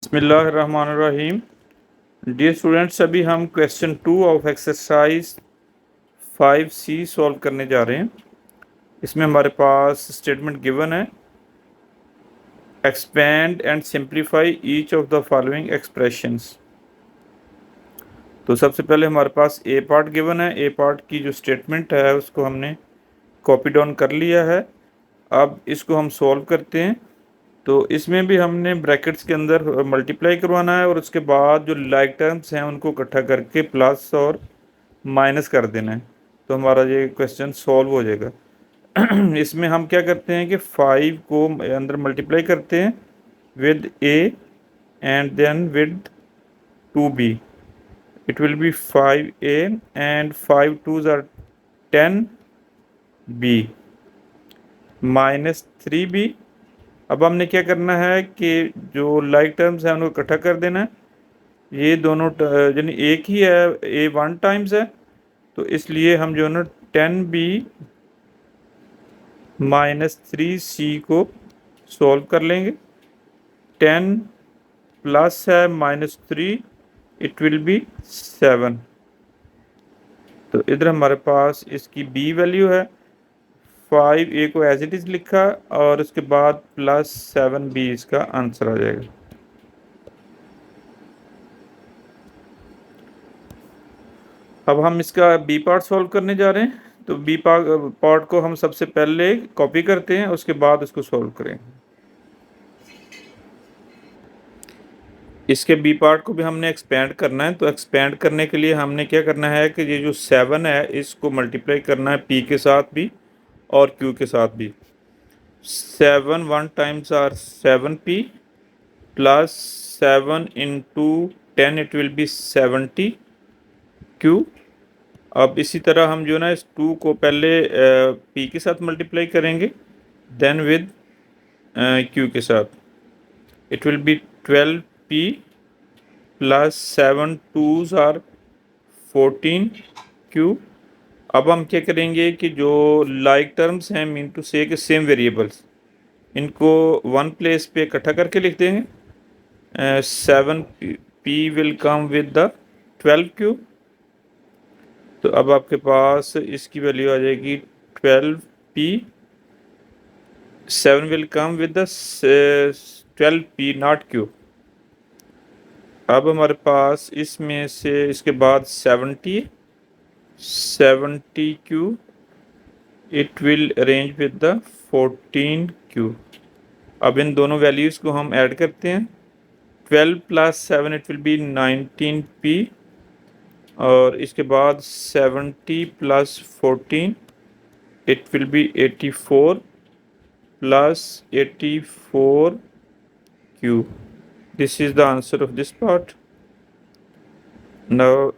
बिस्मिल्लाहिर्रहमानिर्रहीम। Dear students, अभी हम question 2 of exercise 5C solve करने जा रहे हैं। इसमें हमारे पास स्टेटमेंट गिवन है, expand and simplify each of the following expressions. तो सबसे पहले हमारे पास ए पार्ट गिवन है। ए पार्ट की जो स्टेटमेंट है उसको हमने कॉपी डाउन कर लिया है। अब इसको हम सॉल्व करते हैं। तो इसमें भी हमने ब्रैकेट्स के अंदर मल्टीप्लाई करवाना है और उसके बाद जो लाइक टर्म्स हैं उनको इकट्ठा करके प्लस और माइनस कर देना है। तो हमारा ये क्वेश्चन सॉल्व हो जाएगा। इसमें हम क्या करते हैं कि 5 को अंदर मल्टीप्लाई करते हैं with a and then with 2b। It will be 5a and 5 2s are 10b minus 3b। अब हमने क्या करना है कि जो लाइक टर्म्स हैं उनको इकट्ठा कर देना है। ये दोनों यानी एक ही है, ए 1 टाइम्स है, तो इसलिए हम जो है ना 10b माइनस 3c को सॉल्व कर लेंगे। 10 प्लस है माइनस 3, इट विल बी 7। तो इधर हमारे पास इसकी b वैल्यू है 5a को एज इट इज़ लिखा और उसके बाद प्लस 7b इसका आंसर आ जाएगा। अब हम इसका बी पार्ट सॉल्व करने जा रहे हैं। तो बी पार्ट को हम सबसे पहले कॉपी करते हैं, उसके बाद उसको सॉल्व करेंगे। इसके बी पार्ट को भी हमने एक्सपेंड करना है। तो एक्सपेंड करने के लिए हमने क्या करना है कि ये जो 7 है इसको मल्टीप्लाई करना है पी के साथ भी और क्यू के साथ भी। 7 1 times are 7p plus 7 into 10 it will be 70q। अब इसी तरह हम जो ना इस 2 को पहले p के साथ मल्टीप्लाई करेंगे देन विद q के साथ। It will be 12p plus 7 2s are 14q। अब हम क्या करेंगे कि जो लाइक टर्म्स हैं मीन टू से कि सेम वेरिएबल्स, इनको वन प्लेस पे इकट्ठा करके लिख देंगे। 7p will come with the 12q। तो अब आपके पास इसकी वैल्यू आ जाएगी 12p। 7 will come with the 12p not q। अब हमारे पास इसमें से इसके बाद 70q it will arrange with the 14q। अब इन दोनों वैल्यूज़ को हम ऐड करते हैं। 12 plus 7 it will B 19p और इसके बाद 70 plus 14 it will B 84 plus 84q। This is the answer of this part. Now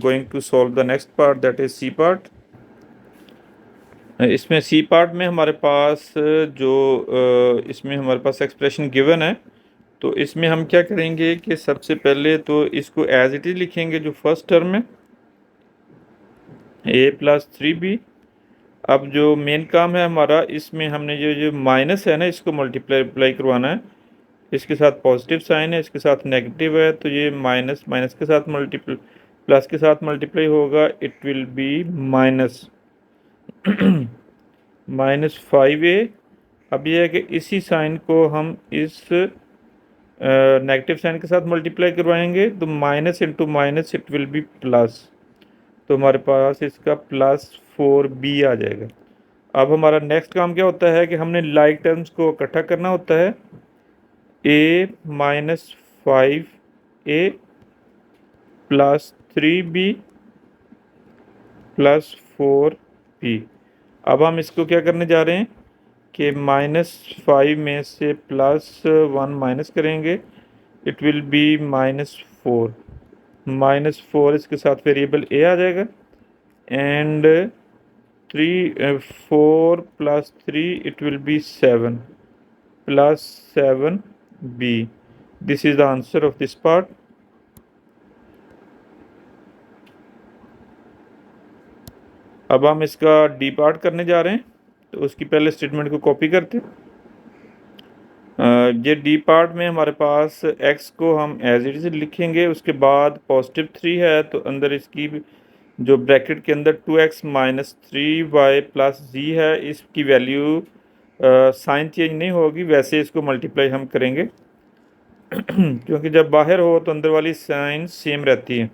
going to solve the next part, that is C part. इसमें C part में हमारे पास जो इसमें हमारे पास expression given है। तो इसमें हम क्या करेंगे कि सबसे पहले तो इसको एज इट इज़ लिखेंगे जो फर्स्ट टर्म है a प्लस 3b। अब जो मेन काम है हमारा, इसमें हमने जो जो माइनस है ना इसको मल्टीप्लाई करवाना है। इसके साथ पॉजिटिव साइन है, इसके साथ नेगेटिव है, तो ये माइनस माइनस के साथ मल्टीप्लाई प्लस के साथ मल्टीप्लाई होगा। It will B minus minus 5a। अब ये है कि इसी साइन को हम इस नेगेटिव साइन के साथ मल्टीप्लाई करवाएंगे तो minus into minus it will B plus. तो हमारे पास इसका प्लस 4b आ जाएगा। अब हमारा नेक्स्ट काम क्या होता है कि हमने लाइक टर्म्स को इकट्ठा करना होता है। a minus 5a plus 3b plus 4p। अब हम इसको क्या करने जा रहे हैं कि -5 में से +1 माइनस करेंगे। It will B -4। -4 इसके साथ वेरिएबल a आ जाएगा and 4 plus 3 it will B 7 plus 7b। This is the answer of this part. अब हम इसका डी पार्ट करने जा रहे हैं। तो उसकी पहले स्टेटमेंट को कॉपी करते हैं। ये डी पार्ट में हमारे पास x को हम एज इट इज़ लिखेंगे, उसके बाद +3 है तो अंदर इसकी जो ब्रैकेट के अंदर 2x minus 3y plus z है, इसकी वैल्यू साइन चेंज नहीं होगी, वैसे इसको मल्टीप्लाई हम करेंगे क्योंकि जब बाहर हो तो अंदर वाली साइन सेम रहती है।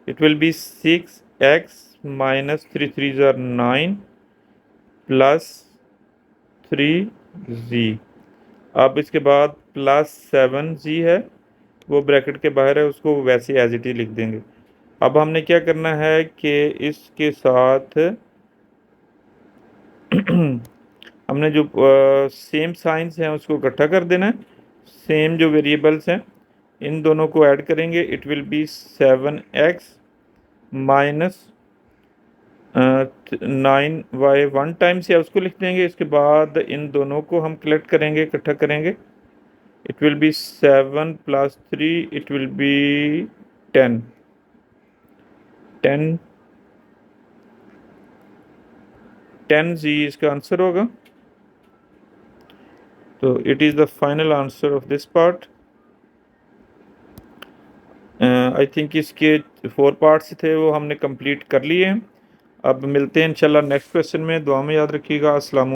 It will be 6x minus 3 3 ज़ार 9 प्लस 3z। अब इसके बाद +7z है, वो ब्रैकेट के बाहर है, उसको वैसे एज इट इज लिख देंगे। अब हमने क्या करना है कि इसके साथ हमने जो सेम साइंस हैं उसको इकट्ठा कर देना है, सेम जो वेरिएबल्स हैं इन दोनों को ऐड करेंगे। It will B 7x minus 9y, one time से उसको लिख देंगे। इसके बाद इन दोनों को हम कलेक्ट करेंगे, इकट्ठा करेंगे। It will B 7 + 3, it will B 10 10 10z इसका आंसर होगा। तो it is the final answer of this part. I think इसके 4 पार्ट्स थे वो हमने कंप्लीट कर लिए हैं। अब मिलते हैं इंशाल्लाह नेक्स्ट क्वेश्चन में। दुआ में याद रखिएगा। अस्सलाम।